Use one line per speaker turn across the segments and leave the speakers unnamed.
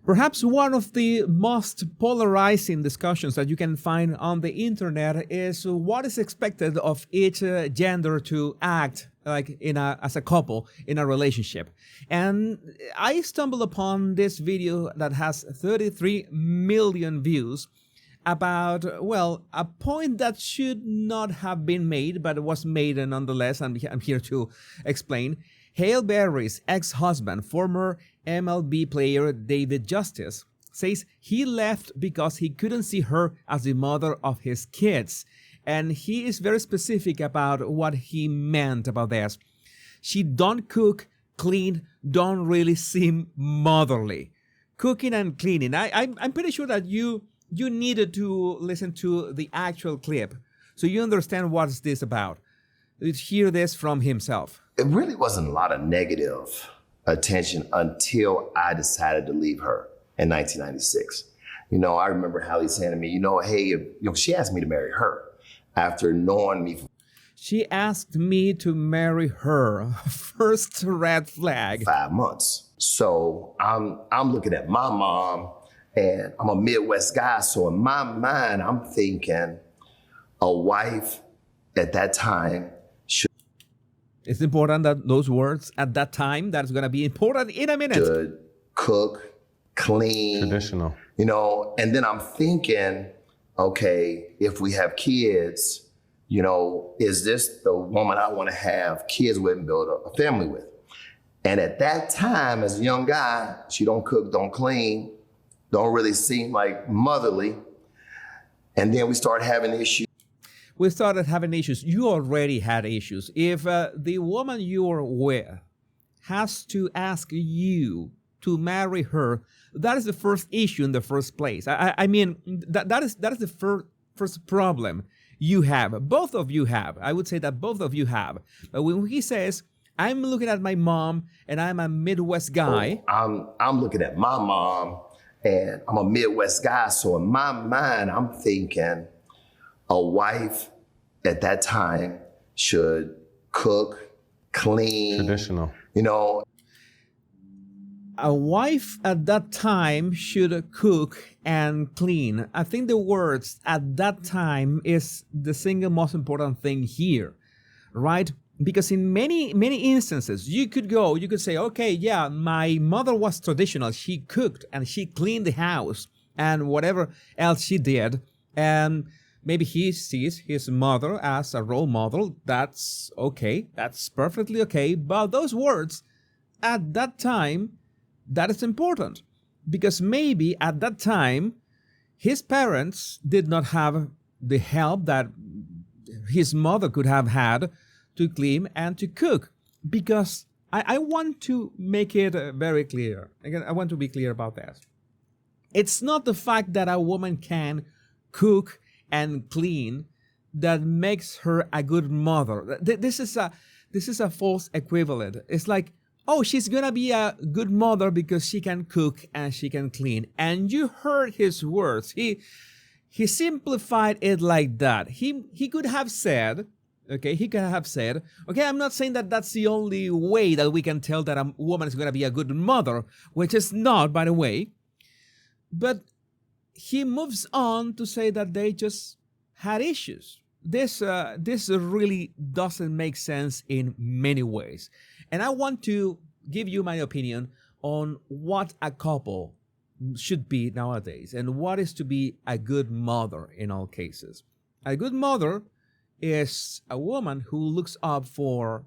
Perhaps one of the most polarizing discussions that you can find on the internet is what is expected of each gender to act like as a couple in a relationship. And I stumbled upon this video that has 33 million views about, well, a point that should not have been made, but was made nonetheless, and I'm here to explain. Halle Berry's ex-husband, former MLB player David Justice, says he left because he couldn't see her as the mother of his kids. And he is very specific about what he meant about this. She don't cook, clean, don't really seem motherly. Cooking and cleaning. I'm pretty sure that you needed to listen to the actual clip so you understand what's this about. Let's hear this from himself.
It really wasn't a lot of negative attention until I decided to leave her in 1996. I remember Hallie saying to me, hey, she asked me to marry her after knowing me.
She asked me to marry her. First red flag.
5 months. So I'm looking at my mom, and I'm a Midwest guy. So in my mind, I'm thinking a wife at that time should.
It's important that those words at that time, that's going to be important in a minute.
Should cook, clean.
Traditional.
And then I'm thinking, okay, if we have kids, is this the woman I want to have kids with and build a family with? And at that time, as a young guy, she don't cook, don't clean, don't really seem like motherly. And then we started having issues.
We started having issues. You already had issues. If the woman you're with has to ask you to marry her, that is the first issue in the first place. I mean, that is the first problem you have. Both of you have. I would say that both of you have. But when he says, I'm looking at my mom and I'm a Midwest guy.
I'm looking at my mom and I'm a Midwest guy. So in my mind, I'm thinking a wife at that time should cook, clean.
Traditional.
A wife at that time should cook and clean. I think the words at that time is the single most important thing here, right? Because in many instances, you could say, okay, yeah, my mother was traditional. She cooked and she cleaned the house and whatever else she did. And maybe he sees his mother as a role model. That's okay. That's perfectly okay. But those words at that time, that is important. Because maybe at that time, his parents did not have the help that his mother could have had to clean and to cook. Because I want to make it very clear. Again, I want to be clear about that. It's not the fact that a woman can cook and clean that makes her a good mother. This is a false equivalent. It's like, oh, she's gonna be a good mother because she can cook and she can clean. And you heard his words. He simplified it like that. He could have said, okay, I'm not saying that that's the only way that we can tell that a woman is gonna be a good mother, which is not, by the way. But he moves on to say that they just had issues. This really doesn't make sense in many ways. And I want to give you my opinion on what a couple should be nowadays and what is to be a good mother in all cases. A good mother is a woman who looks up for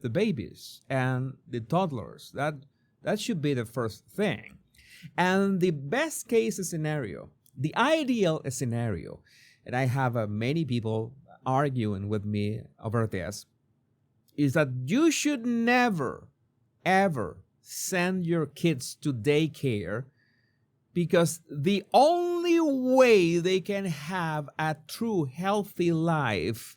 the babies and the toddlers. That should be the first thing. And the best case scenario, the ideal scenario, and I have many people arguing with me over this, is that you should never, ever send your kids to daycare, because the only way they can have a true healthy life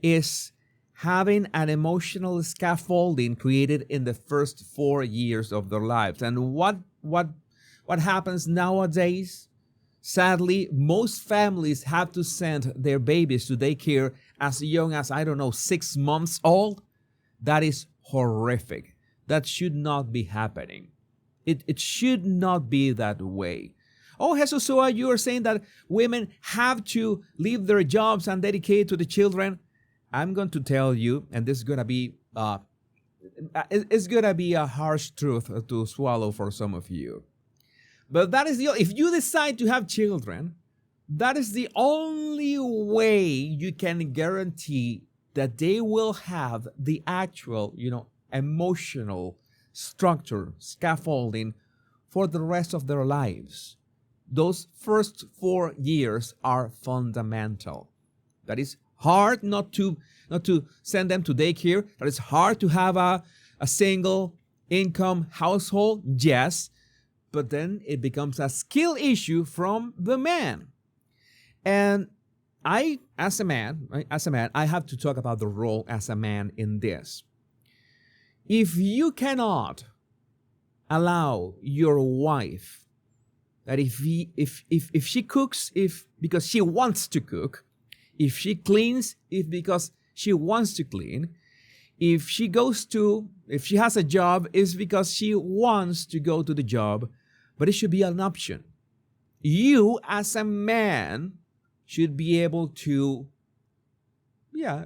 is having an emotional scaffolding created in the first 4 years of their lives. And what happens nowadays? Sadly, most families have to send their babies to daycare as young as, 6 months old. That is horrific. That should not be happening. It should not be that way. Oh, Jesus, so you are saying that women have to leave their jobs and dedicate to the children? I'm going to tell you, and this is going to be it's going to be a harsh truth to swallow for some of you. But that is if you decide to have children, that is the only way you can guarantee that they will have the actual, emotional structure, scaffolding for the rest of their lives. Those first 4 years are fundamental. That is hard not to send them to daycare. That is hard to have a single income household. Yes, but then it becomes a skill issue from the man. And as a man, I have to talk about the role as a man in this. If you cannot allow your wife that if she cooks because she wants to cook, if she cleans because she wants to clean, if she has a job, it's because she wants to go to the job, but it should be an option. You as a man should be able to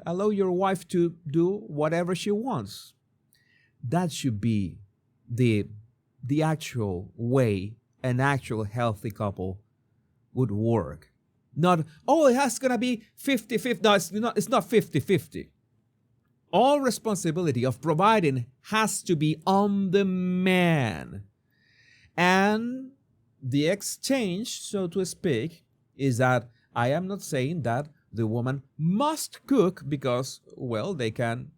allow your wife to do whatever she wants. That should be the actual way an actual healthy couple would work. Not, it has gonna be 50-50. No, it's not 50-50. All responsibility of providing has to be on the man. And the exchange, so to speak, is that I am not saying that the woman must cook because, they can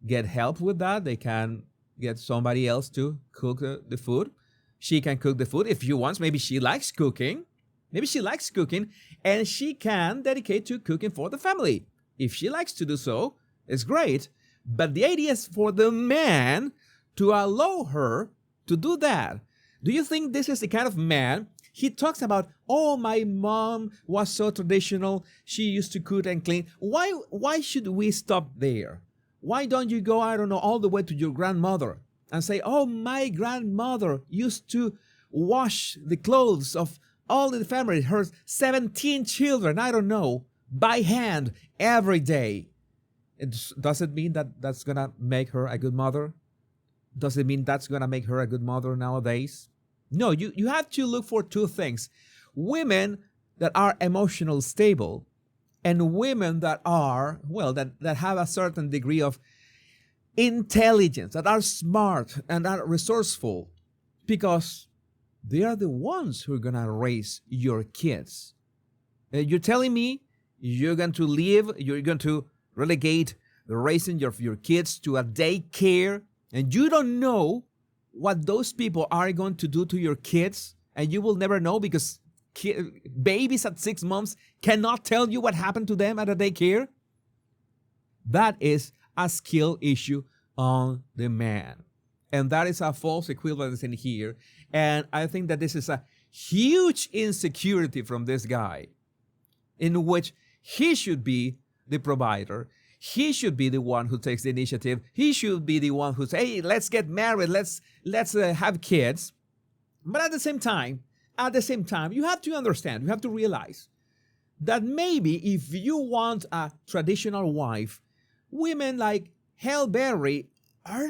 get help with that. They can get somebody else to cook the food. She can cook the food if she wants. Maybe she likes cooking. And she can dedicate to cooking for the family. If she likes to do so, it's great. But the idea is for the man to allow her to do that. Do you think this is the kind of man? He talks about, my mom was so traditional. She used to cook and clean. Why should we stop there? Why don't you go, all the way to your grandmother and say, my grandmother used to wash the clothes of all in the family, her 17 children, by hand every day. Does it mean that that's going to make her a good mother? Does it mean that's going to make her a good mother nowadays? No, you have to look for two things. Women that are emotionally stable and women that are, that have a certain degree of intelligence, that are smart and are resourceful, because they are the ones who are going to raise your kids. You're telling me you're going to relegate the raising of your kids to a daycare, and you don't know what those people are going to do to your kids, and you will never know because babies at 6 months cannot tell you what happened to them at a daycare? That is a skill issue on the man. And that is a false equivalence in here. And I think that this is a huge insecurity from this guy, in which he should be the provider. He should be the one who takes the initiative. He should be the one who says, hey, let's get married. Let's have kids. But at the same time, you have to understand, you have to realize that maybe if you want a traditional wife, women like Halle Berry are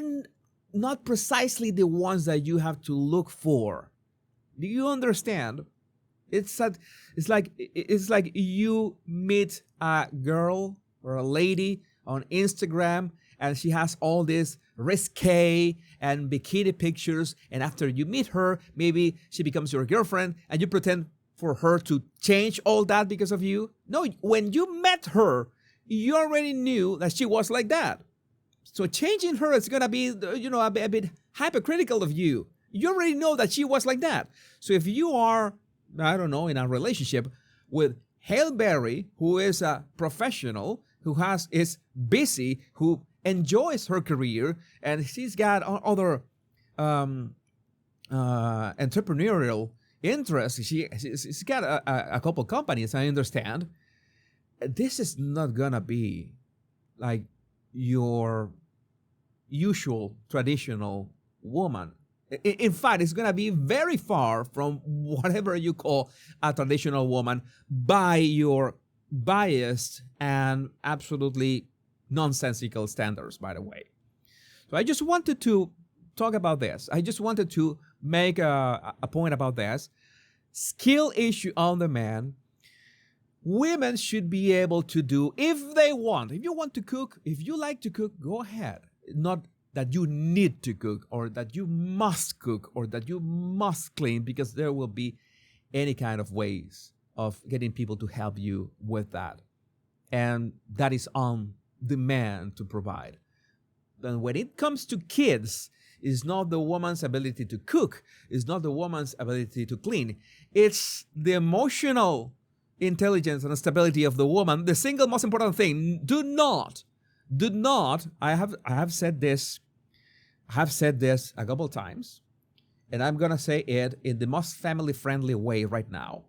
not precisely the ones that you have to look for. Do you understand? It's like you meet a girl or a lady on Instagram and she has all these risque and bikini pictures, and after you meet her, maybe she becomes your girlfriend and you pretend for her to change all that because of you. No, when you met her, you already knew that she was like that. So changing her is going to be, a bit hypocritical of you. You already know that she was like that. So if you are, in a relationship with Halle Berry, who is a professional, who is busy, who enjoys her career, and she's got other entrepreneurial interests. She's got a couple companies, I understand. This is not going to be like your usual traditional woman. In fact, it's going to be very far from whatever you call a traditional woman by your biased and absolutely nonsensical standards, by the way. So I just wanted to talk about this. I just wanted to make a point about this. Skill issue on the man. Women should be able to do if they want. If you want to cook, if you like to cook, go ahead. Not that you need to cook or that you must cook or that you must clean, because there will be any kind of ways of getting people to help you with that. And that is on the man to provide. And when it comes to kids, it's not the woman's ability to cook, it's not the woman's ability to clean. It's the emotional intelligence and stability of the woman. The single most important thing, do not, I have said this a couple times, and I'm going to say it in the most family-friendly way right now.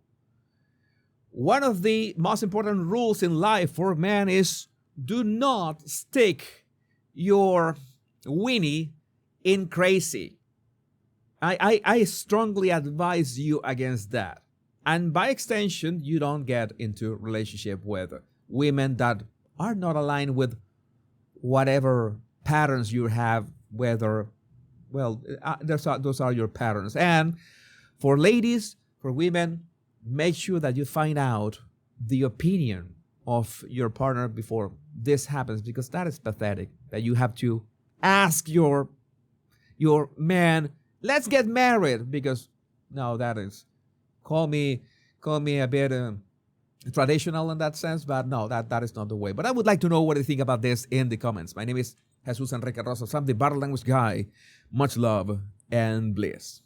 One of the most important rules in life for men is do not stick your weenie in crazy. I strongly advise you against that. And by extension, you don't get into relationship with women that are not aligned with whatever patterns you have, whether, well, those are your patterns. And for ladies, for women, make sure that you find out the opinion of your partner before this happens, because that is pathetic, that you have to ask your man, let's get married, because no, that is, call me a bit traditional in that sense, but no, that is not the way. But I would like to know what you think about this in the comments. My name is Jesus Enrique Rosas. I'm the Body Language Guy. Much love and bliss.